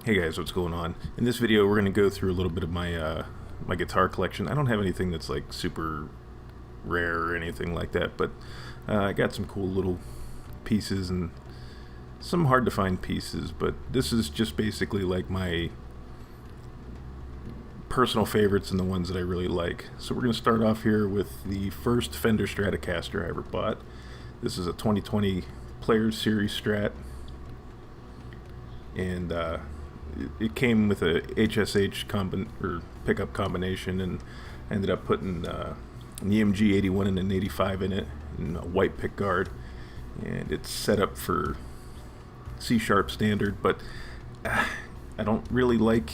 Hey guys, what's going on? In this video, we're going to go through a little bit of my guitar collection. I don't have anything that's like super rare or anything like that, but I got some cool little pieces and some hard to find pieces. But this is just basically like my personal favorites and the ones that I really like. So we're going to start off here with the first Fender Stratocaster I ever bought. This is a 2020 Players Series Strat, and it came with a HSH pickup combination, and I ended up putting an EMG 81 and an 85 in it, and a white pick guard, and it's set up for C sharp standard, but I don't really like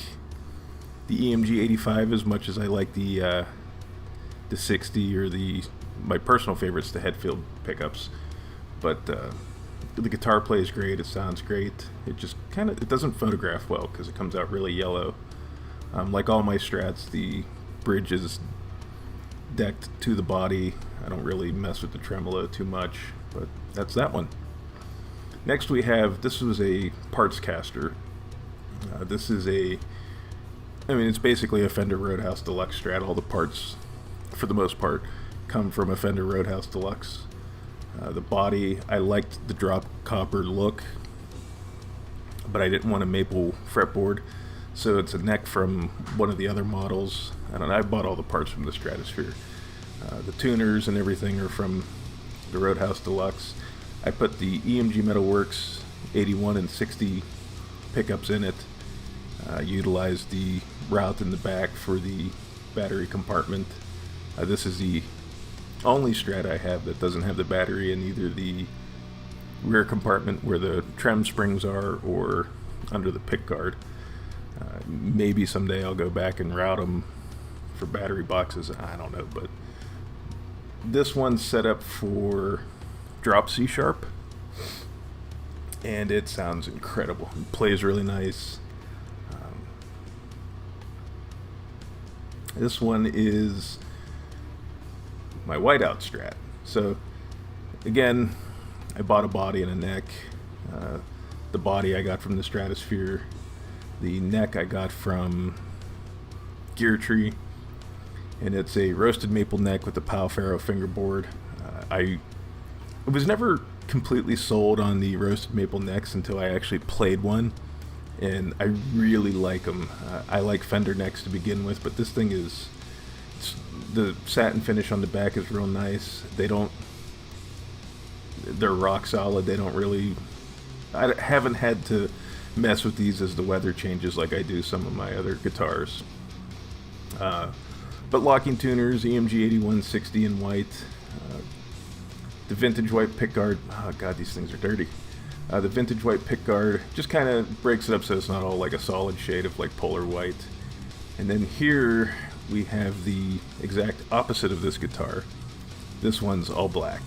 the EMG 85 as much as I like the 60 or my personal favorites, the Headfield pickups. But the guitar plays great. It sounds great. It just it doesn't photograph well because it comes out really yellow. Like all my Strats, the bridge is decked to the body. I don't really mess with the tremolo too much, but that's that one. Next this was a parts caster. This is it's basically a Fender Roadhouse Deluxe Strat. All the parts, for the most part, come from a Fender Roadhouse Deluxe. The body, I liked the drop copper look, but I didn't want a maple fretboard, so it's a neck from one of the other models. I bought all the parts from the Stratosphere. The tuners and everything are from the Roadhouse Deluxe. I put the EMG Metalworks 81 and 60 pickups in it. Utilized the route in the back for the battery compartment. This is the only Strat I have that doesn't have the battery in either the rear compartment where the trem springs are or under the pick guard. Maybe someday I'll go back and route them for battery boxes. I don't know, but this one's set up for drop C sharp, and it sounds incredible. It plays really nice. This one is my whiteout Strat. So again, I bought a body and a neck. The body I got from the Stratosphere. The neck I got from Gear Tree, and it's a roasted maple neck with a Pal Faro fingerboard. I was never completely sold on the roasted maple necks until I actually played one, and I really like them. I like Fender necks to begin with, but this thing the satin finish on the back is real nice. They're rock solid. They don't really, I haven't had to mess with these as the weather changes like I do some of my other guitars. But locking tuners, EMG 8160 in white, the vintage white pickguard. Oh god, these things are dirty. The vintage white pickguard just kind of breaks it up so it's not all like a solid shade of like polar white. And then here we have the exact opposite of this guitar. This one's all black.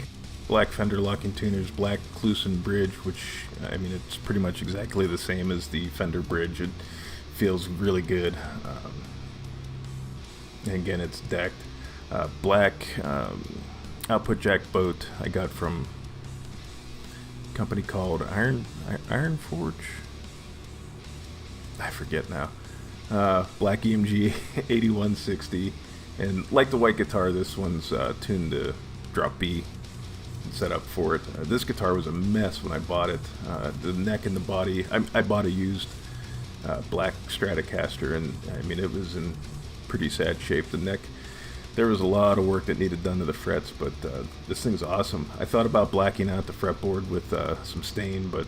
Black Fender locking tuners, black Kluson bridge, which, it's pretty much exactly the same as the Fender bridge. It feels really good. And again, it's decked. Black output jack boat I got from a company called Iron Forge. I forget now. Black EMG 8160, and like the white guitar, this one's tuned to drop B and set up for it. This guitar was a mess when I bought it. The neck and the body, I bought a used black Stratocaster, and it was in pretty sad shape. The neck, there was a lot of work that needed done to the frets, but this thing's awesome. I thought about blacking out the fretboard with some stain, but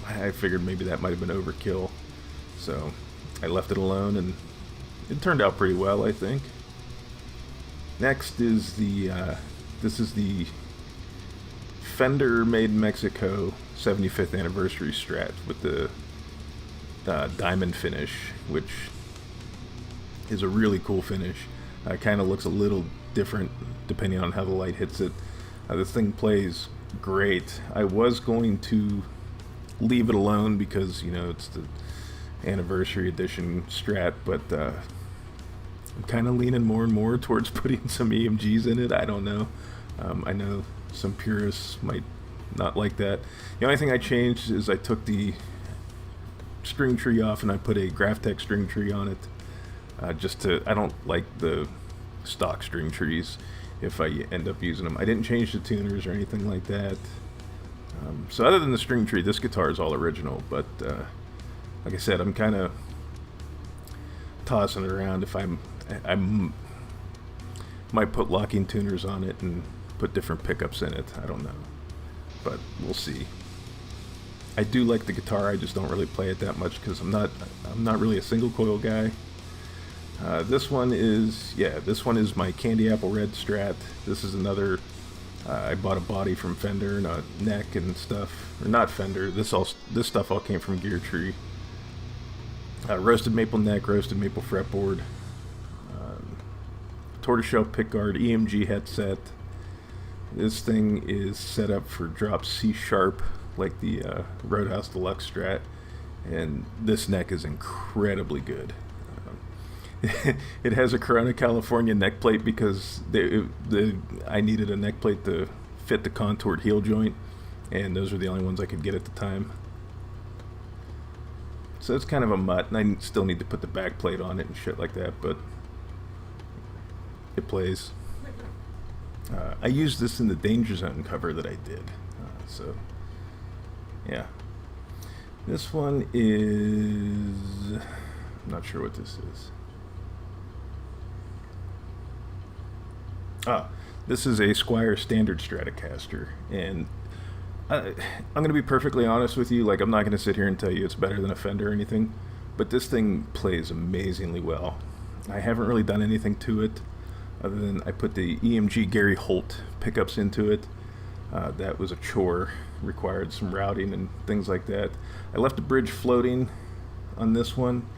I figured maybe that might have been overkill, so I left it alone, and it turned out pretty well, I think. Next is this is the Fender made in Mexico 75th anniversary Strat with the diamond finish, which is a really cool finish. Kind of looks a little different depending on how the light hits it. This thing plays great. I was going to leave it alone because it's the anniversary edition Strat, but I'm kind of leaning more and more towards putting some EMGs in it. I don't know. I know some purists might not like that. The only thing I changed is I took the string tree off and I put a Graphtec string tree on it. I don't like the stock string trees if I end up using them. I didn't change the tuners or anything like that. So other than the string tree, this guitar is all original, but like I said, I'm kind of tossing it around. If I might put locking tuners on it and put different pickups in it. I don't know, but we'll see. I do like the guitar, I just don't really play it that much because I'm not really a single coil guy. This one is my Candy Apple Red Strat. This is another, I bought a body from Fender and a neck and stuff, or not Fender, this stuff all came from Gear Tree. Roasted maple neck, roasted maple fretboard, tortoiseshell pickguard, EMG headset. This thing is set up for drop C sharp like the Roadhouse Deluxe Strat, and this neck is incredibly good. It has a Corona California neck plate because I needed a neck plate to fit the contoured heel joint, and those were the only ones I could get at the time. So it's kind of a mutt, and I still need to put the back plate on it and shit like that, but it plays. I used this in the Danger Zone cover that I did, so yeah. This one is, I'm not sure what this is. This is a Squier Standard Stratocaster, and I'm going to be perfectly honest with you. Like, I'm not going to sit here and tell you it's better than a Fender or anything, but this thing plays amazingly well. I haven't really done anything to it other than I put the EMG Gary Holt pickups into it. That was a chore, required some routing and things like that. I left the bridge floating on this one.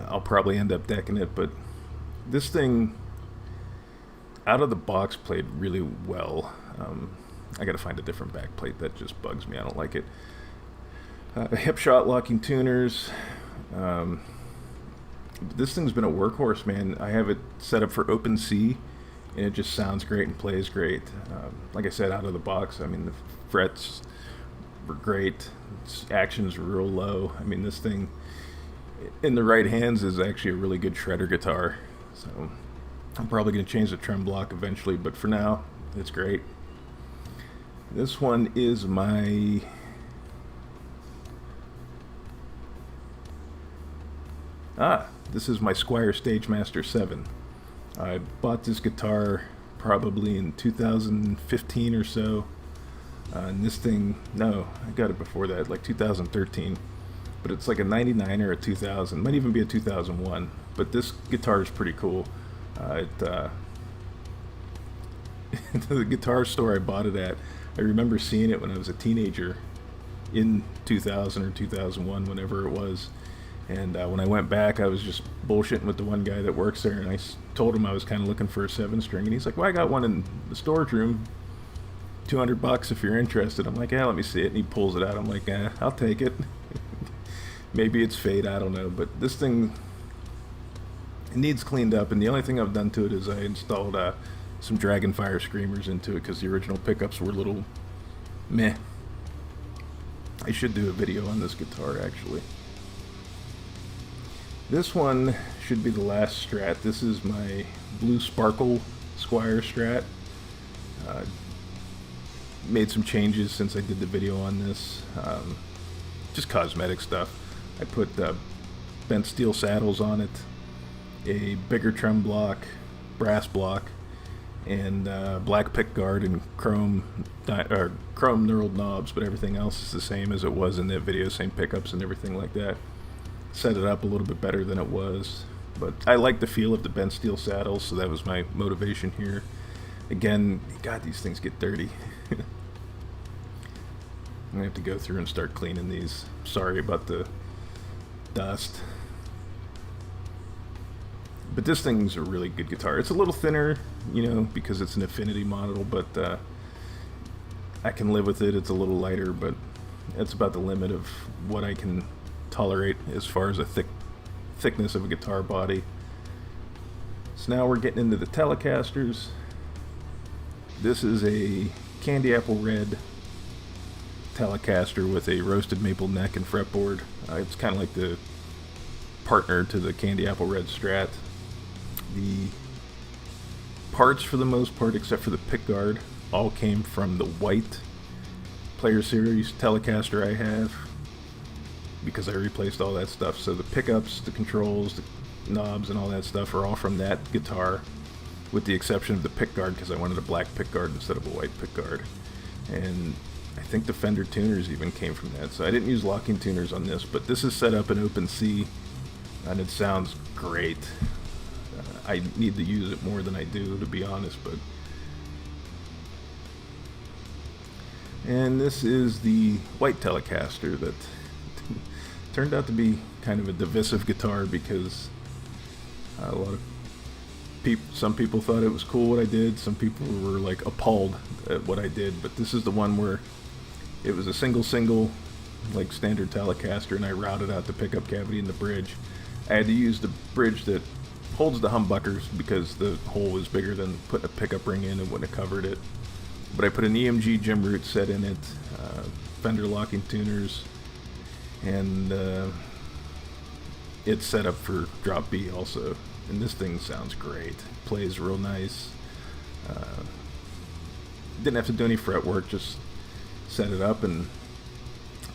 I'll probably end up decking it, but this thing out of the box played really well. I gotta find a different back plate, that just bugs me, I don't like it. Hip shot locking tuners. This thing's been a workhorse, man. I have it set up for open C, and it just sounds great and plays great. Like I said, out of the box, I mean, the frets were great, actions were real low. I mean, this thing in the right hands is actually a really good shredder guitar. So I'm probably going to change the trem block eventually, but for now, it's great. This one is my this is my Squier Stagemaster 7. I bought this guitar probably in 2015 or so. And this thing, no, I got it before that, like 2013. But it's like a 99 or a 2000, might even be a 2001. But this guitar is pretty cool. The guitar store I bought it at, I remember seeing it when I was a teenager in 2000 or 2001, whenever it was. And when I went back, I was just bullshitting with the one guy that works there, and I told him I was kind of looking for a 7-string, and he's like, well, I got one in the storage room, $200 if you're interested. I'm like, yeah, let me see it, and he pulls it out. I'm like, I'll take it. Maybe it's fade, I don't know, but this thing, it needs cleaned up, and the only thing I've done to it is I installed some Dragonfire screamers into it because the original pickups were a little meh. I should do a video on this guitar, actually. This one should be the last Strat. This is my Blue Sparkle Squier Strat. Made some changes since I did the video on this. Just cosmetic stuff. I put bent steel saddles on it, a bigger trem block, brass block, and black pick guard and chrome knurled knobs, but everything else is the same as it was in that video, same pickups and everything like that. Set it up a little bit better than it was, but I like the feel of the bent steel saddles, so that was my motivation here. Again, God, these things get dirty. I'm gonna have to go through and start cleaning these. Sorry about the dust. But this thing's a really good guitar. It's a little thinner, you know, because it's an Affinity model, but I can live with it. It's a little lighter, but that's about the limit of what I can tolerate as far as a thickness of a guitar body. So now we're getting into the Telecasters. This is a Candy Apple Red Telecaster with a roasted maple neck and fretboard. It's kind of like the partner to the Candy Apple Red Strat. The parts, for the most part, except for the pickguard, all came from the white Player Series Telecaster I have, because I replaced all that stuff. So the pickups, the controls, the knobs, and all that stuff are all from that guitar, with the exception of the pickguard, because I wanted a black pickguard instead of a white pickguard. And I think the Fender tuners even came from that. So I didn't use locking tuners on this, but this is set up in OpenC, and it sounds great. I need to use it more than I do, to be honest, but... And this is the white Telecaster that turned out to be kind of a divisive guitar, because a lot of some people thought it was cool what I did, some people were like appalled at what I did, but this is the one where it was a single, like standard Telecaster, and I routed out the pickup cavity in the bridge. I had to use the bridge that holds the humbuckers because the hole was bigger than putting a pickup ring in and wouldn't have covered it. But I put an EMG Jim Root set in it, Fender locking tuners, and it's set up for drop B also. And this thing sounds great. Plays real nice. Didn't have to do any fret work, just set it up and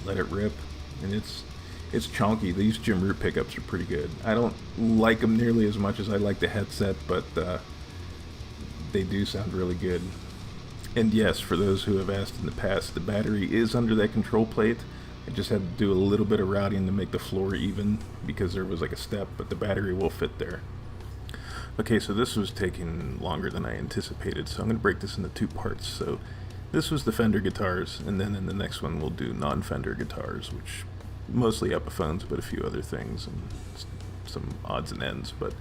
let it rip. And it's chunky. These Jim Root pickups are pretty good. I don't like them nearly as much as I like the headset, but they do sound really good. And yes, for those who have asked in the past, the battery is under that control plate. I just had to do a little bit of routing to make the floor even, because there was like a step, but the battery will fit there. Okay, so this was taking longer than I anticipated, so I'm going to break this into two parts. So this was the Fender guitars, and then in the next one we'll do non-Fender guitars, which mostly Epiphones, but a few other things and some odds and ends. But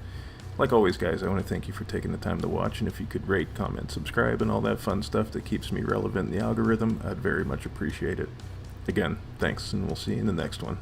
like always, guys, I want to thank you for taking the time to watch, and if you could rate, comment, subscribe, and all that fun stuff that keeps me relevant in the algorithm, I'd very much appreciate it. Again, thanks, and we'll see you in the next one.